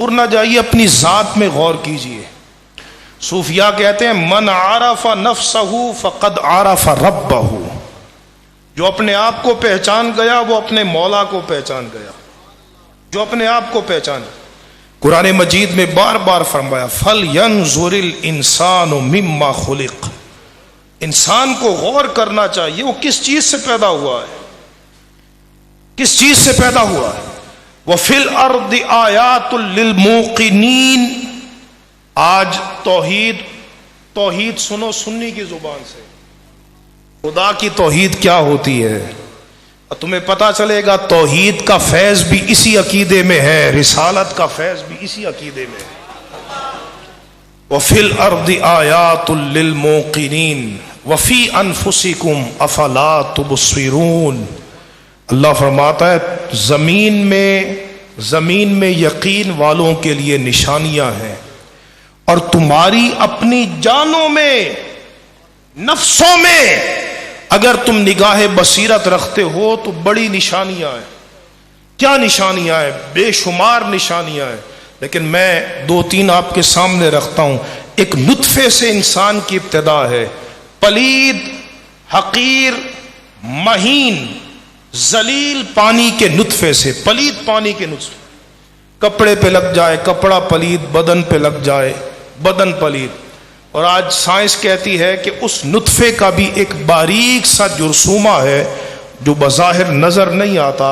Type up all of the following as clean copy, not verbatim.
اور نہ جائیے، اپنی ذات میں غور کیجئے۔ صوفیاء کہتے ہیں من عرف نفسہ فقد عرف ربہ، جو اپنے آپ کو پہچان گیا وہ اپنے مولا کو پہچان گیا، جو اپنے آپ کو پہچان۔ قرآن مجید میں بار بار فرمایا فَلْيَنْظُرِ الْإِنسَانُ مِمَّا خُلِقَ، انسان کو غور کرنا چاہیے وہ کس چیز سے پیدا ہوا ہے، کس چیز سے پیدا ہوا ہے۔ وَفِي الْأَرْضِ آیَاتٌ لِلْمُوقِنِينَ، آج توحید سنو سنی کی زبان سے، خدا کی توحید کیا ہوتی ہے، اور تمہیں پتا چلے گا توحید کا فیض بھی اسی عقیدے میں ہے، رسالت کا فیض بھی اسی عقیدے میں ہے۔ وَفِي الْأَرْضِ آیَاتٌ لِلْمُوقِنِينَ وَفِي أَنفُسِكُمْ أَفَلَا تُبْصِرُونَ، اللہ فرماتا ہے زمین میں یقین والوں کے لیے نشانیاں ہیں، اور تمہاری اپنی جانوں میں، نفسوں میں اگر تم نگاہ بصیرت رکھتے ہو تو بڑی نشانیاں ہیں۔ کیا نشانیاں ہیں؟ بے شمار نشانیاں ہیں، لیکن میں دو تین آپ کے سامنے رکھتا ہوں۔ ایک نطفے سے انسان کی ابتدا ہے، پلید، حقیر، مہین، ذلیل پانی کے نطفے سے، پلید پانی کے نطفے، کپڑے پہ لگ جائے کپڑا پلید، بدن پہ لگ جائے بدن پلید۔ اور آج سائنس کہتی ہے کہ اس نطفے کا بھی ایک باریک سا جرثومہ ہے جو بظاہر نظر نہیں آتا،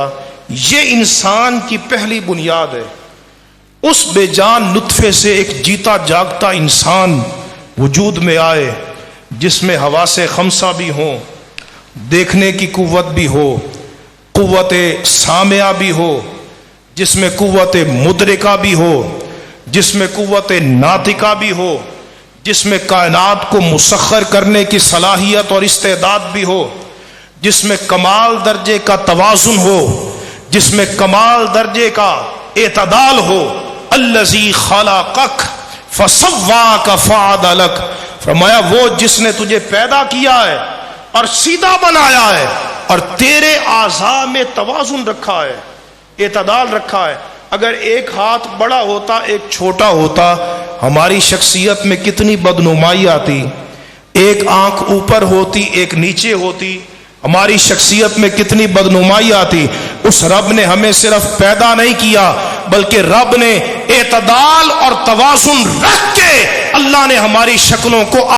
یہ انسان کی پہلی بنیاد ہے۔ اس بے جان نطفے سے ایک جیتا جاگتا انسان وجود میں آئے، جس میں حواس خمسہ بھی ہوں، دیکھنے کی قوت بھی ہو، قوت سامعہ بھی ہو، جس میں قوت مدرکہ بھی ہو، جس میں قوت ناطقہ بھی ہو، جس میں کائنات کو مسخر کرنے کی صلاحیت اور استعداد بھی ہو، جس میں کمال درجے کا توازن ہو، جس میں کمال درجے کا اعتدال ہو۔ الذی خلقک فسواک فعدلک، فرمایا وہ جس نے تجھے پیدا کیا ہے اور سیدھا بنایا ہے، اور تیرے اعضاء میں توازن رکھا ہے، اعتدال رکھا ہے۔ اگر ایک ہاتھ بڑا ہوتا ایک چھوٹا ہوتا، ہماری شخصیت میں کتنی بدنمائی آتی۔ ایک آنکھ اوپر ہوتی ایک نیچے ہوتی، ہماری شخصیت میں کتنی بدنمائی آتی۔ اس رب نے ہمیں صرف پیدا نہیں کیا، بلکہ رب نے اعتدال اور توازن رکھ کے اللہ نے ہماری شکلوں کو